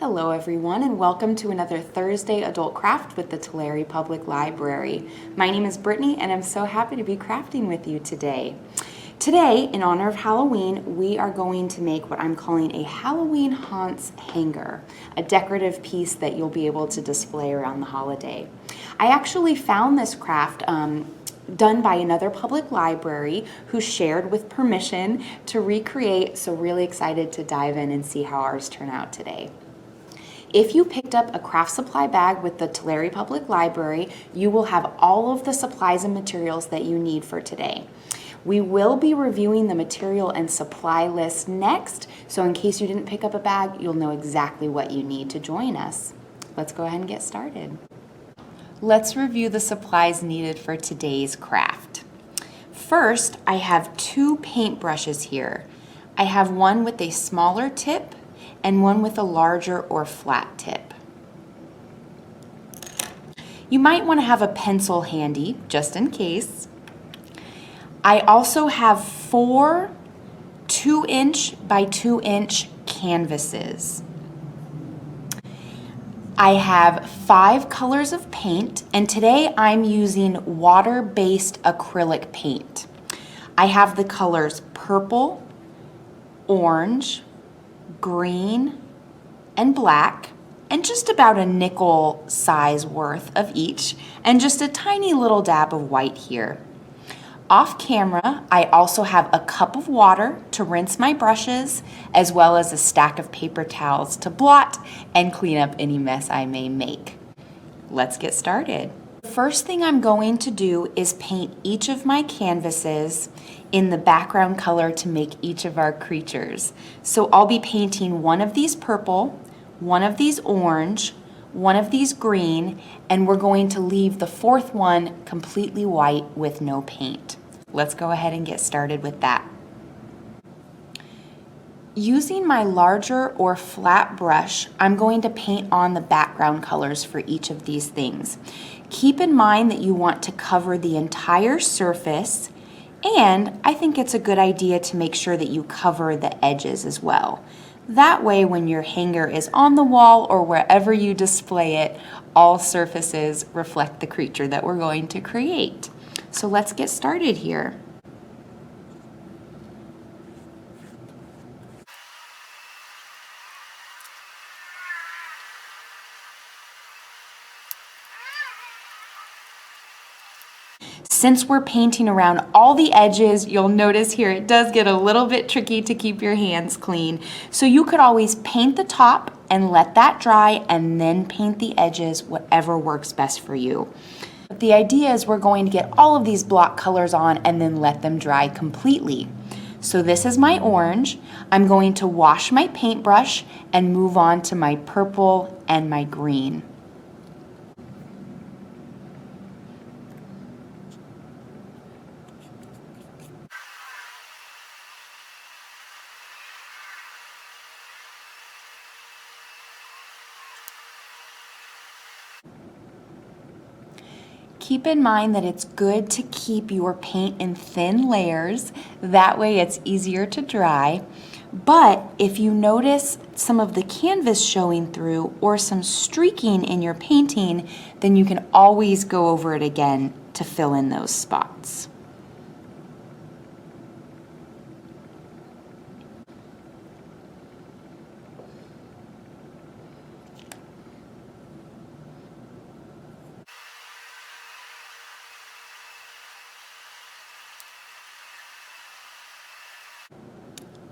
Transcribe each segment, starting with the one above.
Hello everyone and welcome to another Thursday Adult Craft with the Tulare Public Library. My name is Brittany and I'm so happy to be crafting with you today. Today, in honor of Halloween, we are going to make what I'm calling a Halloween Haunts hanger, a decorative piece that you'll be able to display around the holiday. I actually found this craft done by another public library who shared with permission to recreate, so really excited to dive in and see how ours turn out today. If you picked up a craft supply bag with the Tulare Public Library, you will have all of the supplies and materials that you need for today. We will be reviewing the material and supply list next, so in case you didn't pick up a bag, you'll know exactly what you need to join us. Let's go ahead and get started. Let's review the supplies needed for today's craft. First, I have two paintbrushes here. I have one with a smaller tip and one with a larger or flat tip. You might want to have a pencil handy, just in case. I also have 4 2-inch by 2-inch canvases. I have 5 colors of paint, and today I'm using water-based acrylic paint. I have the colors purple, orange, green, and black, and just about a nickel size worth of each, and just a tiny little dab of white here. Off camera, I also have a cup of water to rinse my brushes, as well as a stack of paper towels to blot and clean up any mess I may make. Let's get started. The first thing I'm going to do is paint each of my canvases in the background color to make each of our creatures. So I'll be painting one of these purple, one of these orange, one of these green, and we're going to leave the 4th one completely white with no paint. Let's go ahead and get started with that. Using my larger or flat brush, I'm going to paint on the background colors for each of these things. Keep in mind that you want to cover the entire surface, and I think it's a good idea to make sure that you cover the edges as well. That way, when your hanger is on the wall or wherever you display it, all surfaces reflect the creature that we're going to create. So let's get started here. Since we're painting around all the edges, you'll notice here it does get a little bit tricky to keep your hands clean. So you could always paint the top and let that dry and then paint the edges, whatever works best for you. But the idea is we're going to get all of these block colors on and then let them dry completely. So this is my orange. I'm going to wash my paintbrush and move on to my purple and my green. Keep in mind that it's good to keep your paint in thin layers, that way it's easier to dry. But if you notice some of the canvas showing through or some streaking in your painting, then you can always go over it again to fill in those spots.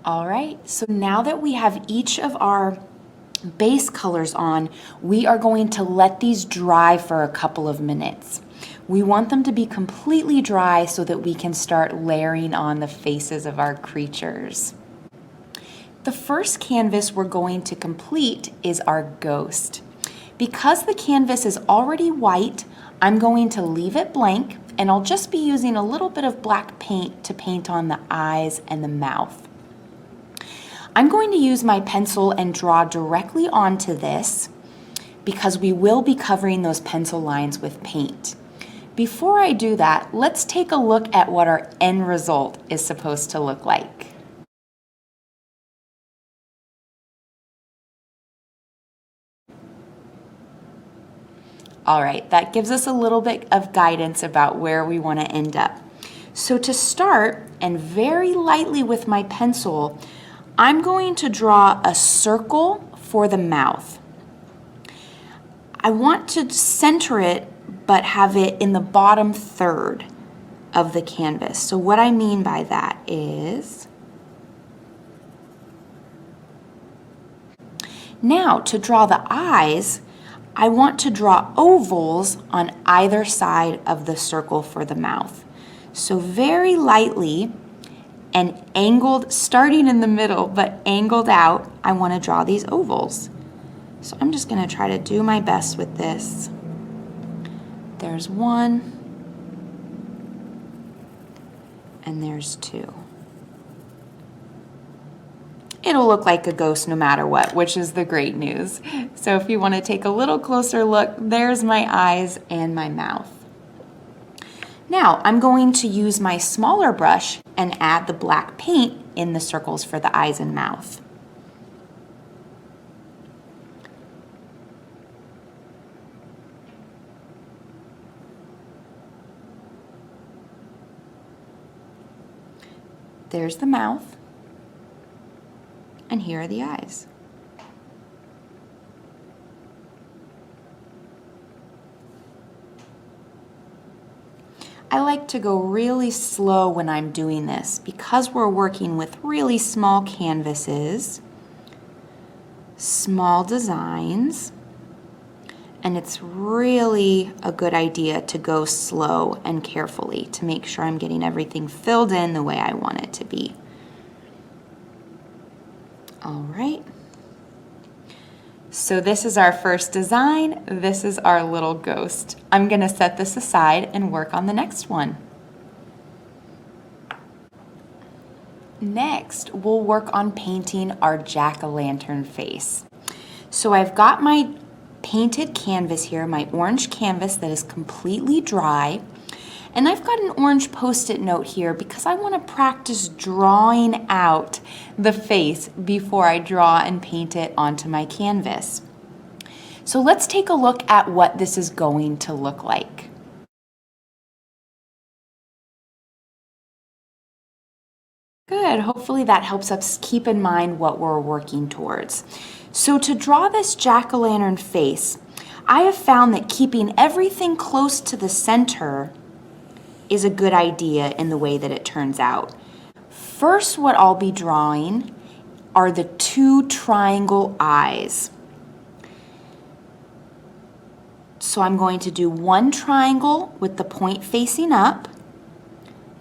All right, so now that we have each of our base colors on, we are going to let these dry for a couple of minutes. We want them to be completely dry so that we can start layering on the faces of our creatures. The first canvas we're going to complete is our ghost. Because the canvas is already white, I'm going to leave it blank, and I'll just be using a little bit of black paint to paint on the eyes and the mouth. I'm going to use my pencil and draw directly onto this because we will be covering those pencil lines with paint. Before I do that, let's take a look at what our end result is supposed to look like. All right, that gives us a little bit of guidance about where we want to end up. So to start, and very lightly with my pencil, I'm going to draw a circle for the mouth. I want to center it, but have it in the bottom third of the canvas. So what I mean by that is, now to draw the eyes, I want to draw ovals on either side of the circle for the mouth. So very lightly and angled, starting in the middle, but angled out, I want to draw these ovals. So I'm just going to try to do my best with this. There's one, and there's two. It'll look like a ghost no matter what, which is the great news. So if you want to take a little closer look, there's my eyes and my mouth. Now I'm going to use my smaller brush and add the black paint in the circles for the eyes and mouth. There's the mouth, and here are the eyes. I like to go really slow when I'm doing this because we're working with really small canvases, small designs, and it's really a good idea to go slow and carefully to make sure I'm getting everything filled in the way I want it to be. All right. So this is our first design. This is our little ghost. I'm going to set this aside and work on the next one. Next, we'll work on painting our jack-o'-lantern face. So I've got my painted canvas here, my orange canvas that is completely dry. And I've got an orange Post-it note here because I want to practice drawing out the face before I draw and paint it onto my canvas. So let's take a look at what this is going to look like. Good, hopefully that helps us keep in mind what we're working towards. So to draw this jack-o'-lantern face, I have found that keeping everything close to the center is a good idea in the way that it turns out. First, what I'll be drawing are the two triangle eyes. So I'm going to do one triangle with the point facing up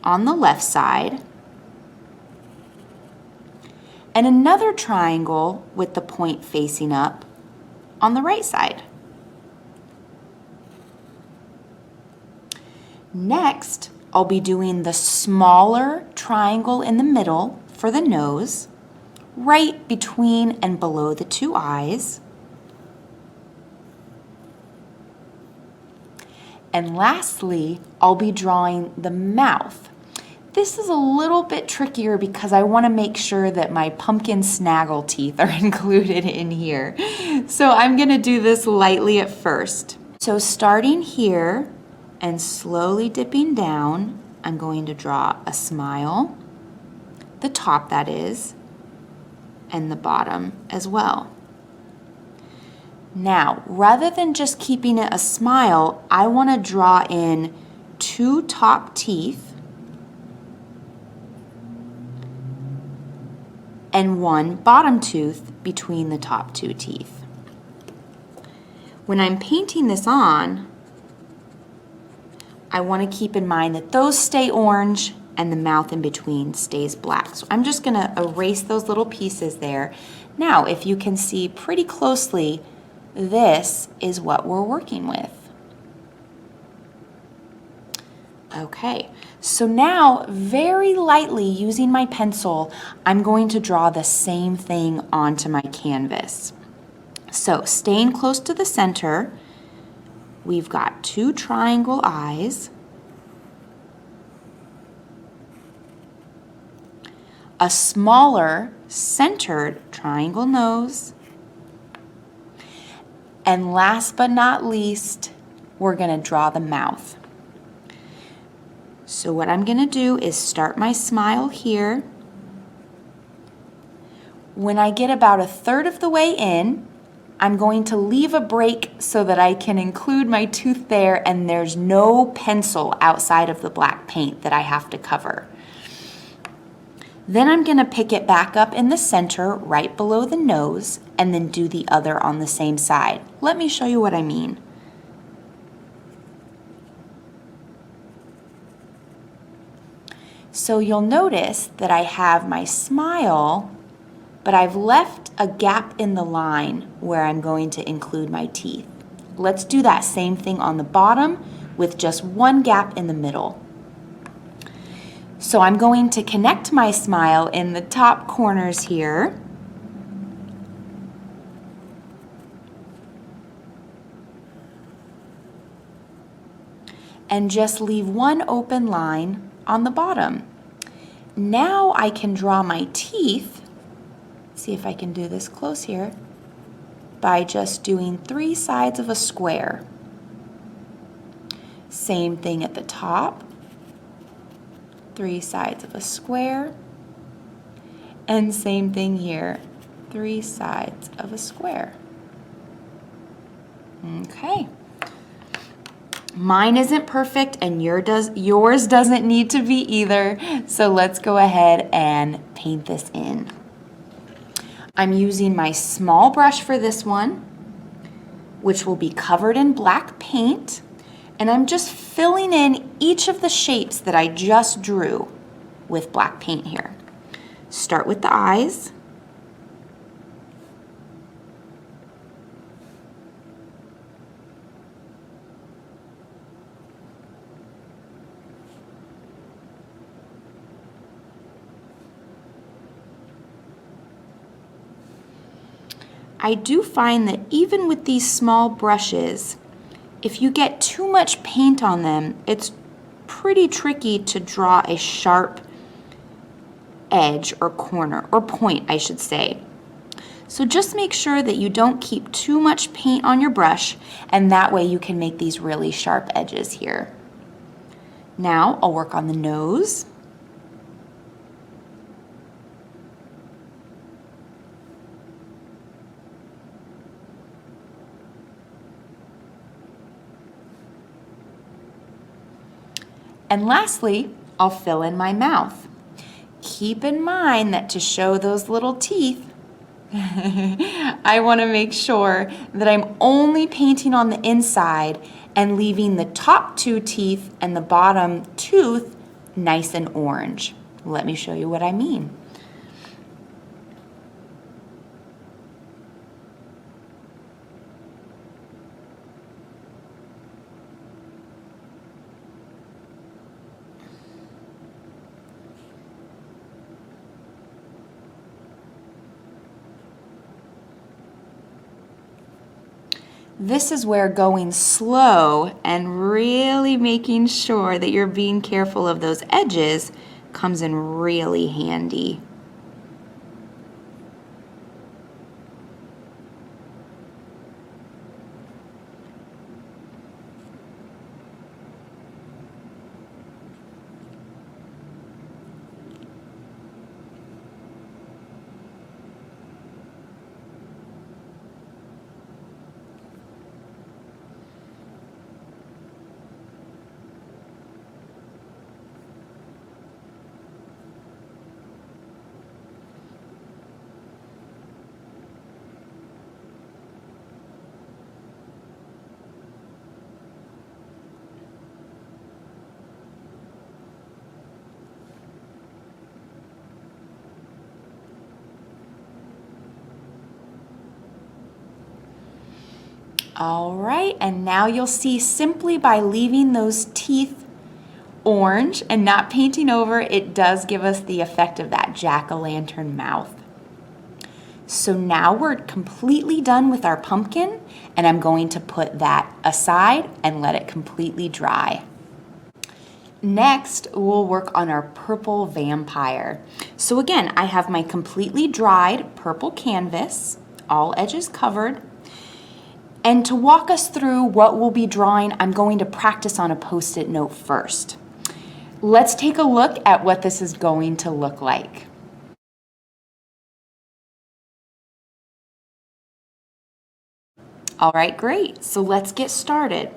on the left side, and another triangle with the point facing up on the right side. Next, I'll be doing the smaller triangle in the middle for the nose, right between and below the two eyes. And lastly, I'll be drawing the mouth. This is a little bit trickier because I want to make sure that my pumpkin snaggle teeth are included in here. So I'm going to do this lightly at first. So starting here and slowly dipping down, I'm going to draw a smile, the top that is, and the bottom as well. Now, rather than just keeping it a smile, I want to draw in two top teeth and one bottom tooth between the top two teeth. When I'm painting this on, I want to keep in mind that those stay orange and the mouth in between stays black. So I'm just going to erase those little pieces there. Now, if you can see pretty closely, this is what we're working with. Okay, so now very lightly using my pencil, I'm going to draw the same thing onto my canvas. So staying close to the center, we've got two triangle eyes, a smaller centered triangle nose, and last but not least, we're going to draw the mouth. So what I'm going to do is start my smile here. When I get about 1/3 of the way in, I'm going to leave a break so that I can include my tooth there and there's no pencil outside of the black paint that I have to cover. Then I'm going to pick it back up in the center right below the nose and then do the other on the same side. Let me show you what I mean. So you'll notice that I have my smile, but I've left a gap in the line where I'm going to include my teeth. Let's do that same thing on the bottom with just one gap in the middle. So I'm going to connect my smile in the top corners here. And just leave one open line on the bottom. Now I can draw my teeth. See if I can do this close here, by just doing 3 sides of a square. Same thing at the top, 3 sides of a square, and same thing here, 3 sides of a square. Okay. Mine isn't perfect and yours doesn't need to be either, so let's go ahead and paint this in. I'm using my small brush for this one, which will be covered in black paint, and I'm just filling in each of the shapes that I just drew with black paint here. Start with the eyes. I do find that even with these small brushes, if you get too much paint on them, it's pretty tricky to draw a sharp edge or corner, or point, I should say. So just make sure that you don't keep too much paint on your brush, and that way you can make these really sharp edges here. Now I'll work on the nose. And lastly, I'll fill in my mouth. Keep in mind that to show those little teeth, I want to make sure that I'm only painting on the inside and leaving the top 2 teeth and the bottom tooth nice and orange. Let me show you what I mean. This is where going slow and really making sure that you're being careful of those edges comes in really handy. All right, and now you'll see simply by leaving those teeth orange and not painting over, it does give us the effect of that jack-o'-lantern mouth. So now we're completely done with our pumpkin, and I'm going to put that aside and let it completely dry. Next, we'll work on our purple vampire. So again, I have my completely dried purple canvas, all edges covered. And to walk us through what we'll be drawing, I'm going to practice on a Post-it note first. Let's take a look at what this is going to look like. All right, great. So let's get started.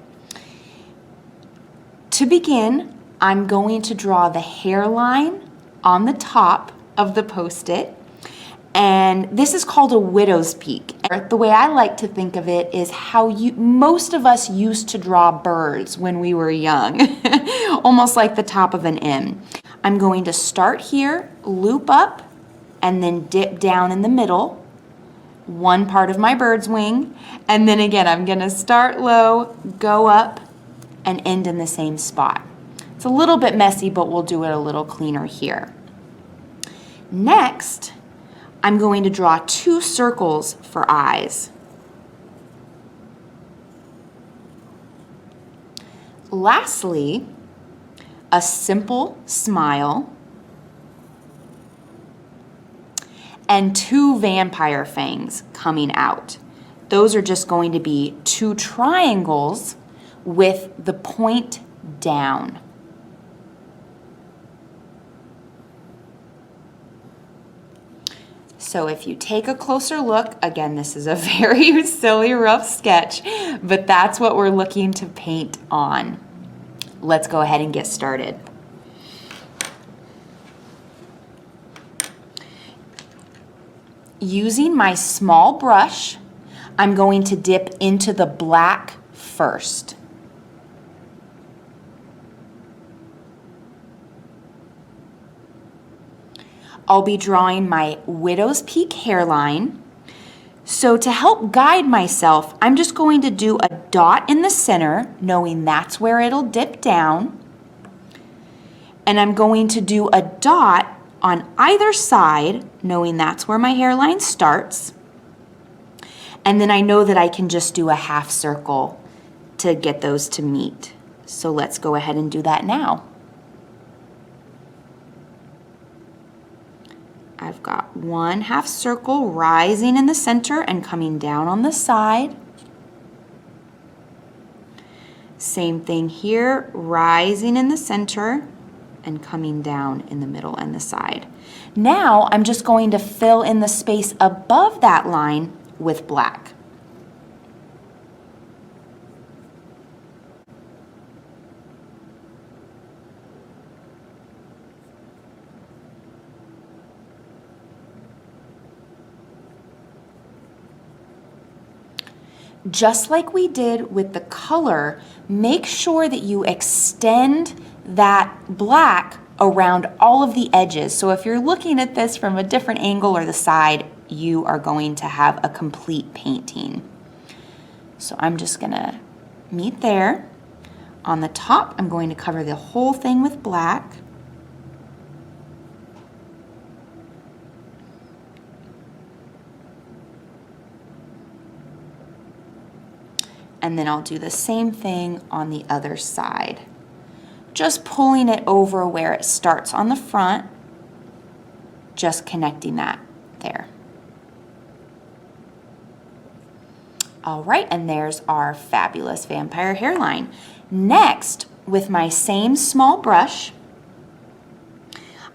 To begin, I'm going to draw the hairline on the top of the Post-it. And this is called a widow's peak. The way I like to think of it is how most of us used to draw birds when we were young, almost like the top of an M. I'm going to start here, loop up, and then dip down in the middle, one part of my bird's wing, and then again, I'm gonna start low, go up, and end in the same spot. It's a little bit messy, but we'll do it a little cleaner here. Next, I'm going to draw 2 circles for eyes. Lastly, a simple smile and 2 vampire fangs coming out. Those are just going to be 2 triangles with the point down. So if you take a closer look, again, this is a very silly, rough sketch, but that's what we're looking to paint on. Let's go ahead and get started. Using my small brush, I'm going to dip into the black first. I'll be drawing my widow's peak hairline. So to help guide myself, I'm just going to do a dot in the center, knowing that's where it'll dip down. And I'm going to do a dot on either side, knowing that's where my hairline starts. And then I know that I can just do a half circle to get those to meet. So let's go ahead and do that now. I've got 1 half circle rising in the center and coming down on the side. Same thing here, rising in the center and coming down in the middle and the side. Now I'm just going to fill in the space above that line with black. Just like we did with the color, make sure that you extend that black around all of the edges. So if you're looking at this from a different angle or the side, you are going to have a complete painting. So I'm just gonna meet there. On the top, I'm going to cover the whole thing with black. And then I'll do the same thing on the other side. Just pulling it over where it starts on the front, just connecting that there. All right, and there's our fabulous vampire hairline. Next, with my same small brush,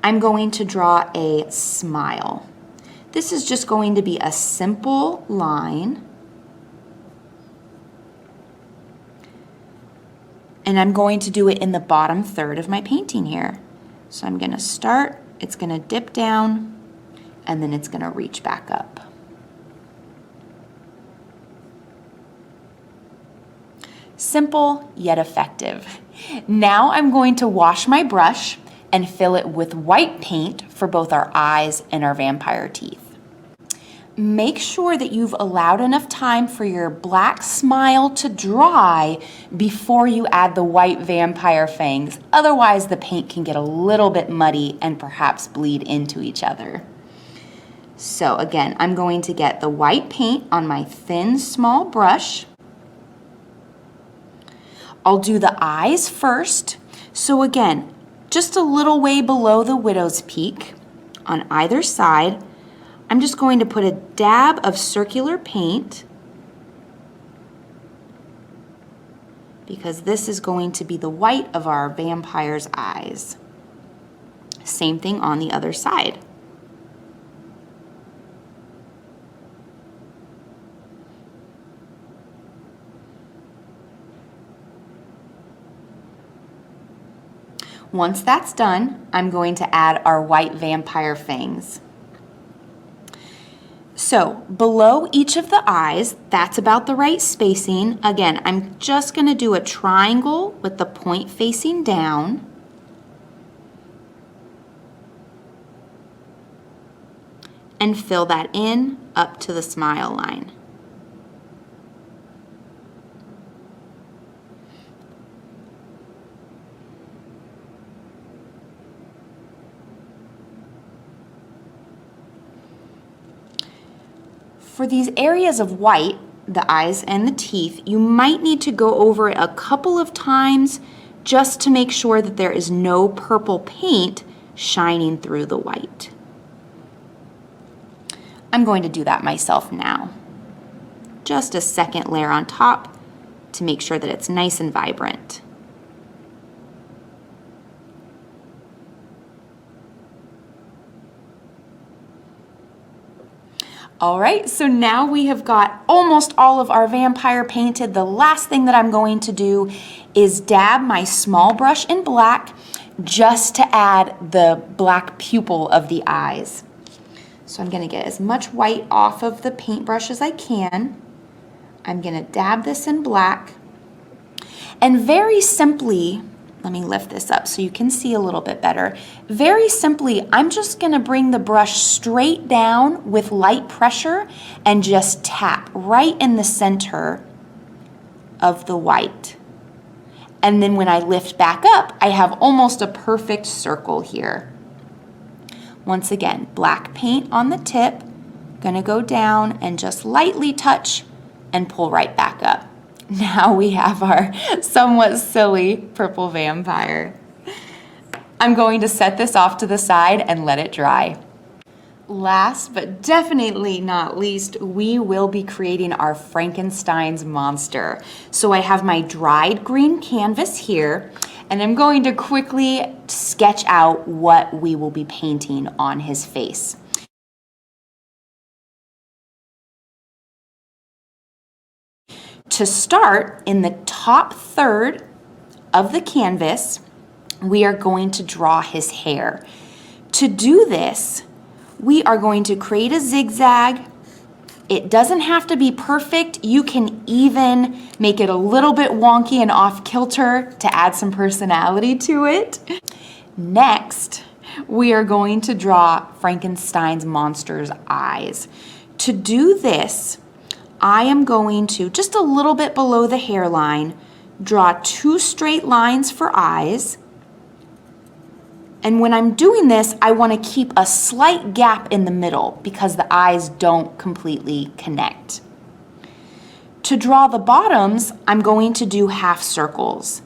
I'm going to draw a smile. This is just going to be a simple line. And I'm going to do it in the bottom third of my painting here. So I'm gonna start, it's gonna dip down, and then it's gonna reach back up. Simple yet effective. Now I'm going to wash my brush and fill it with white paint for both our eyes and our vampire teeth. Make sure that you've allowed enough time for your black smile to dry before you add the white vampire fangs. Otherwise, the paint can get a little bit muddy and perhaps bleed into each other. So again, I'm going to get the white paint on my thin, small brush. I'll do the eyes first. So again, just a little way below the widow's peak on either side. I'm just going to put a dab of circular paint because this is going to be the white of our vampire's eyes. Same thing on the other side. Once that's done, I'm going to add our white vampire fangs. So below each of the eyes, that's about the right spacing. Again, I'm just going to do a triangle with the point facing down. And fill that in up to the smile line. For these areas of white, the eyes and the teeth, you might need to go over it a couple of times just to make sure that there is no purple paint shining through the white. I'm going to do that myself now. Just a second layer on top to make sure that it's nice and vibrant. All right, so now we have got almost all of our vampire painted. The last thing that I'm going to do is dab my small brush in black just to add the black pupil of the eyes. So I'm gonna get as much white off of the paintbrush as I can. I'm gonna dab this in black. And very simply, let me lift this up so you can see a little bit better. Very simply, I'm just gonna bring the brush straight down with light pressure and just tap right in the center of the white. And then when I lift back up, I have almost a perfect circle here. Once again, black paint on the tip, gonna go down and just lightly touch and pull right back up. Now we have our somewhat silly purple vampire. I'm going to set this off to the side and let it dry. Last but definitely not least, we will be creating our Frankenstein's monster. So I have my dried green canvas here, and I'm going to quickly sketch out what we will be painting on his face. To start, in the top third of the canvas, we are going to draw his hair. To do this, we are going to create a zigzag. It doesn't have to be perfect. You can even make it a little bit wonky and off kilter to add some personality to it. Next, we are going to draw Frankenstein's monster's eyes. To do this, I am going to, just a little bit below the hairline, draw 2 straight lines for eyes. And when I'm doing this, I want to keep a slight gap in the middle because the eyes don't completely connect. To draw the bottoms, I'm going to do half circles.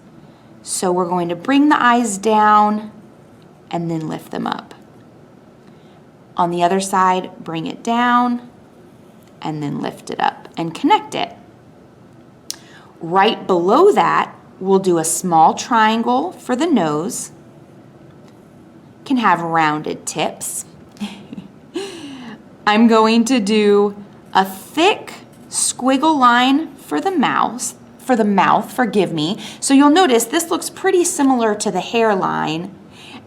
So we're going to bring the eyes down and then lift them up. On the other side, bring it down and then lift it up and connect it. Right below that, we'll do a small triangle for the nose. Can have rounded tips. I'm going to do a thick squiggle line for the mouth, forgive me. So you'll notice this looks pretty similar to the hairline,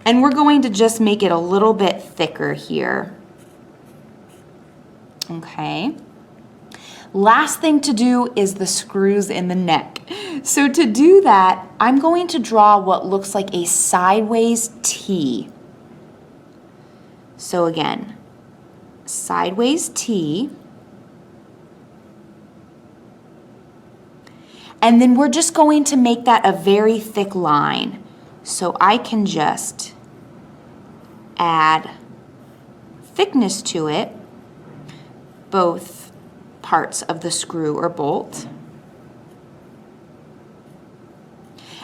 and we're going to just make it a little bit thicker here. Okay. Last thing to do is the screws in the neck. So to do that, I'm going to draw what looks like a sideways T. So again, sideways T. And then we're just going to make that a very thick line. So I can just add thickness to it, both parts of the screw or bolt.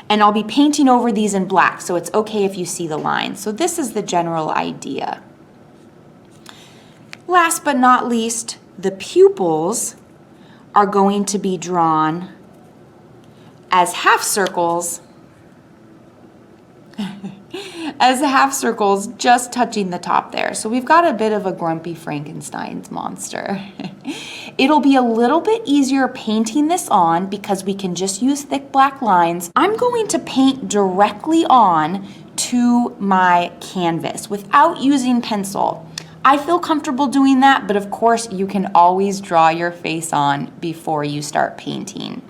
And I'll be painting over these in black, so it's okay if you see the line. So this is the general idea. Last but not least, the pupils are going to be drawn as half circles, just touching the top there. So we've got a bit of a grumpy Frankenstein's monster. It'll be a little bit easier painting this on because we can just use thick black lines. I'm going to paint directly on to my canvas without using pencil. I feel comfortable doing that, but of course you can always draw your face on before you start painting.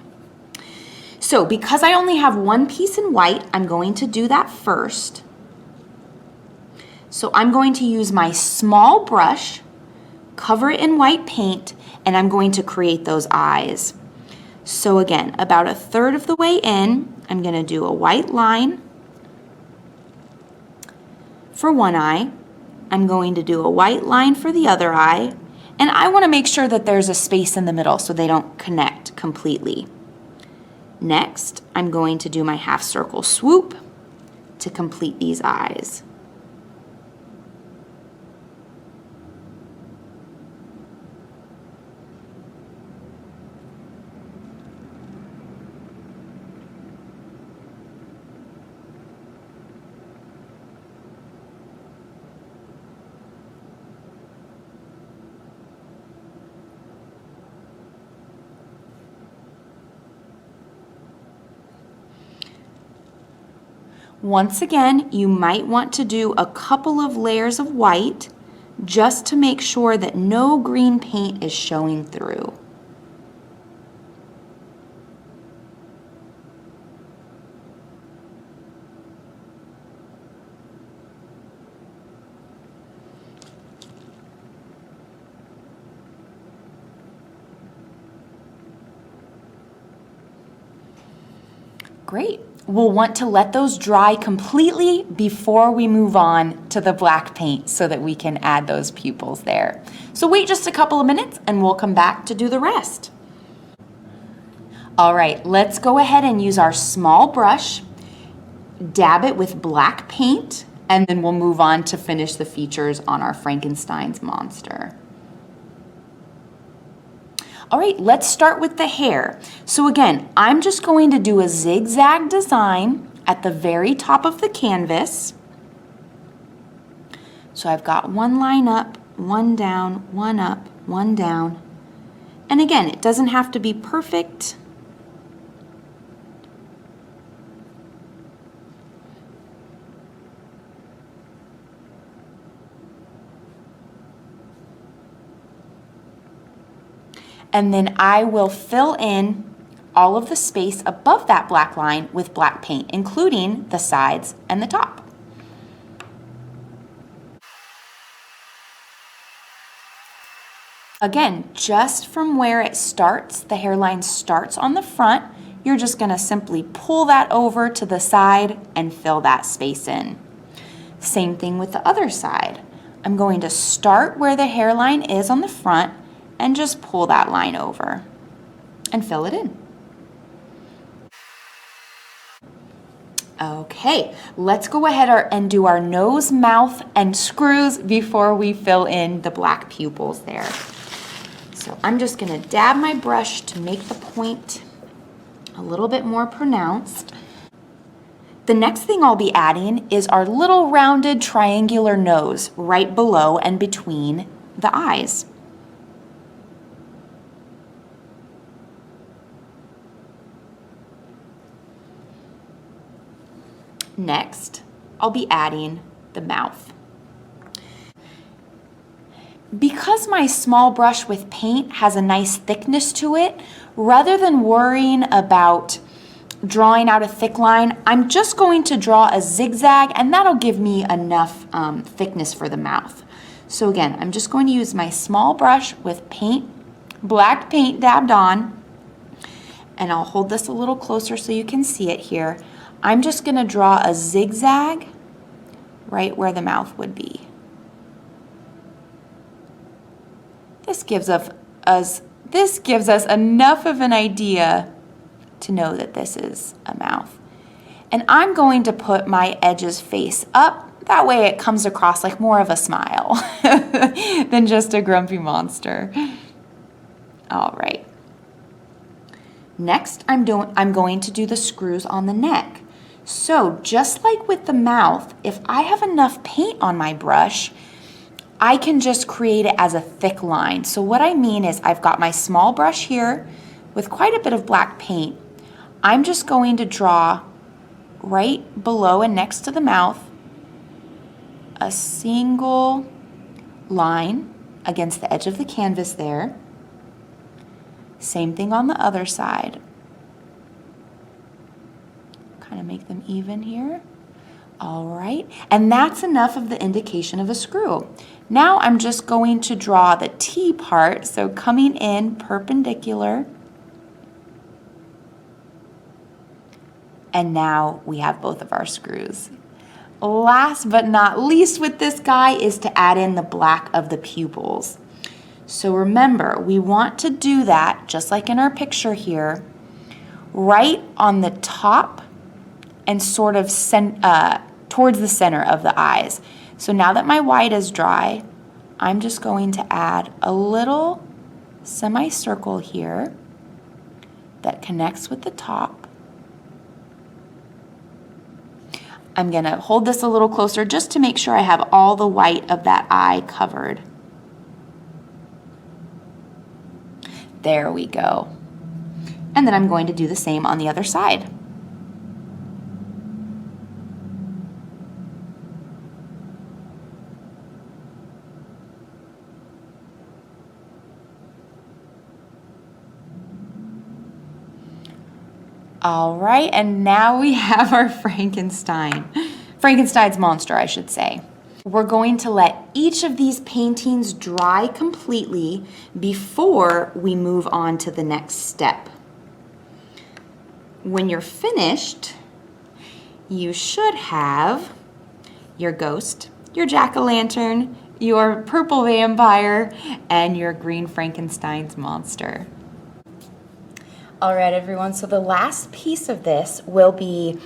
So because I only have one piece in white, I'm going to do that first. So I'm going to use my small brush, cover it in white paint, and I'm going to create those eyes. So again, about a third of the way in, I'm going to do a white line for one eye. I'm going to do a white line for the other eye, and I want to make sure that there's a space in the middle so they don't connect completely. Next, I'm going to do my half circle swoop to complete these eyes. Once again, you might want to do a couple of layers of white just to make sure that no green paint is showing through. Great. We'll want to let those dry completely before we move on to the black paint so that we can add those pupils there. So wait just a couple of minutes and we'll come back to do the rest. All right, let's go ahead and use our small brush, dab it with black paint, and then we'll move on to finish the features on our Frankenstein's monster. All right, let's start with the hair. So again, I'm just going to do a zigzag design at the very top of the canvas. So I've got one line up, one down, one up, one down. And again, it doesn't have to be perfect. And then I will fill in all of the space above that black line with black paint, including the sides and the top. Again, just from where it starts, the hairline starts on the front, you're just going to simply pull that over to the side and fill that space in. Same thing with the other side. I'm going to start where the hairline is on the front and just pull that line over and fill it in. Okay, let's go ahead and do our nose, mouth, and screws before we fill in the black pupils there. So I'm just gonna dab my brush to make the point a little bit more pronounced. The next thing I'll be adding is our little rounded triangular nose right below and between the eyes. Next, I'll be adding the mouth. Because my small brush with paint has a nice thickness to it, rather than worrying about drawing out a thick line, I'm just going to draw a zigzag and that'll give me enough thickness for the mouth. So again, I'm just going to use my small brush with paint, black paint dabbed on, and I'll hold this a little closer so you can see it here. I'm just going to draw a zigzag right where the mouth would be. This gives us enough of an idea to know that this is a mouth. And I'm going to put my edges face up. That way it comes across like more of a smile than just a grumpy monster. All right. Next, I'm going to do the screws on the neck. So just like with the mouth, if I have enough paint on my brush, I can just create it as a thick line. So what I mean is I've got my small brush here with quite a bit of black paint. I'm just going to draw right below and next to the mouth a single line against the edge of the canvas there. Same thing on the other side. Kind of make them even here. All right, and that's enough of the indication of a screw. Now I'm just going to draw the T part, so coming in perpendicular. And now we have both of our screws. Last but not least with this guy is to add in the black of the pupils. So remember, we want to do that, just like in our picture here, right on the top and sort of towards the center of the eyes. So now that my white is dry, I'm just going to add a little semicircle here that connects with the top. I'm gonna hold this a little closer just to make sure I have all the white of that eye covered. There we go. And then I'm going to do the same on the other side. All right, and now we have our Frankenstein's monster, I should say. We're going to let each of these paintings dry completely before we move on to the next step. When you're finished, you should have your ghost, your jack-o'-lantern, your purple vampire, and your green Frankenstein's monster. All right, everyone, so the last piece of this will be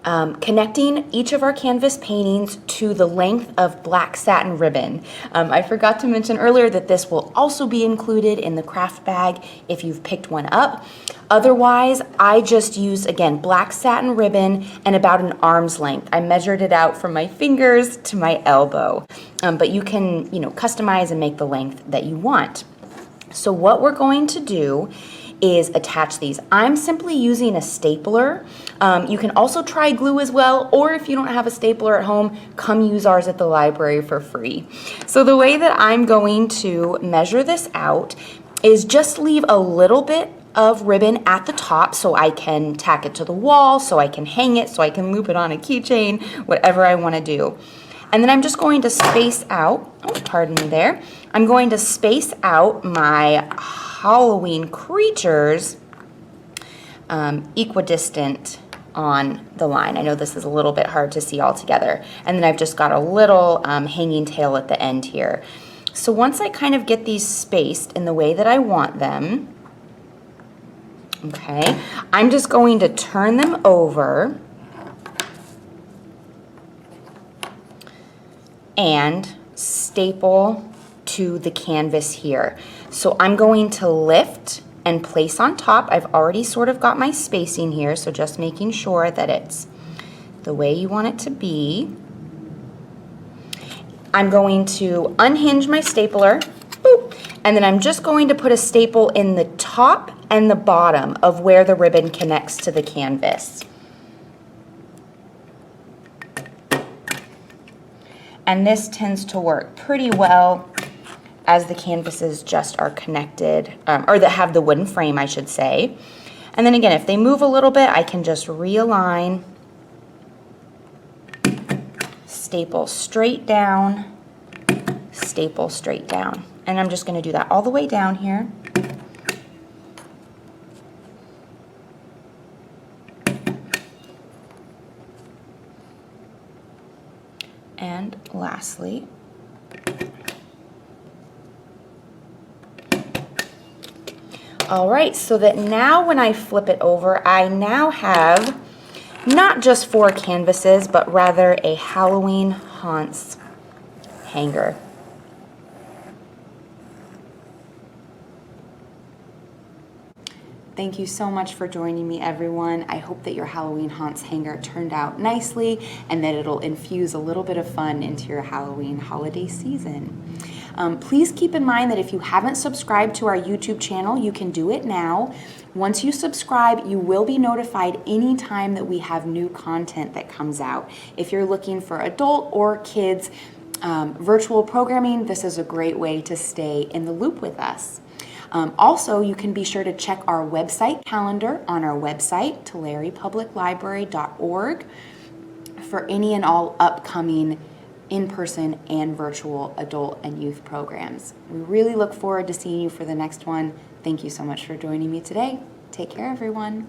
connecting each of our canvas paintings to the length of black satin ribbon. I forgot to mention earlier that this will also be included in the craft bag if you've picked one up. Otherwise, I just used, again, black satin ribbon and about an arm's length. I measured it out from my fingers to my elbow. But you can, customize and make the length that you want. So what we're going to do is attach these. I'm simply using a stapler. You can also try glue as well, or if you don't have a stapler at home, come use ours at the library for free. So the way that I'm going to measure this out is just leave a little bit of ribbon at the top so I can tack it to the wall, so I can hang it, so I can loop it on a keychain, whatever I want to do. And then I'm just going to space out, pardon me there, I'm going to space out my Halloween creatures equidistant on the line. I know this is a little bit hard to see all together. And then I've just got a little hanging tail at the end here. So once I kind of get these spaced in the way that I want them, okay, I'm just going to turn them over and staple to the canvas here. So I'm going to lift and place on top. I've already sort of got my spacing here, so just making sure that it's the way you want it to be. I'm going to unhinge my stapler, boop, and then I'm just going to put a staple in the top and the bottom of where the ribbon connects to the canvas. And this tends to work pretty well as the canvases just are connected, or that have the wooden frame, I should say. And then again, if they move a little bit, I can just realign, staple straight down, staple straight down. And I'm just going to do that all the way down here. And lastly, all right, so that now when I flip it over, I now have not just 4 canvases, but rather a Halloween Haunts hanger. Thank you so much for joining me, everyone. I hope that your Halloween Haunts hanger turned out nicely and that it'll infuse a little bit of fun into your Halloween holiday season. Please keep in mind that if you haven't subscribed to our YouTube channel, you can do it now. Once you subscribe, you will be notified anytime that we have new content that comes out. If you're looking for adult or kids virtual programming, this is a great way to stay in the loop with us. Also, you can be sure to check our website calendar on our website, tullarepubliclibrary.org, for any and all upcoming in-person and virtual adult and youth programs. We really look forward to seeing you for the next one. Thank you so much for joining me today. Take care, everyone.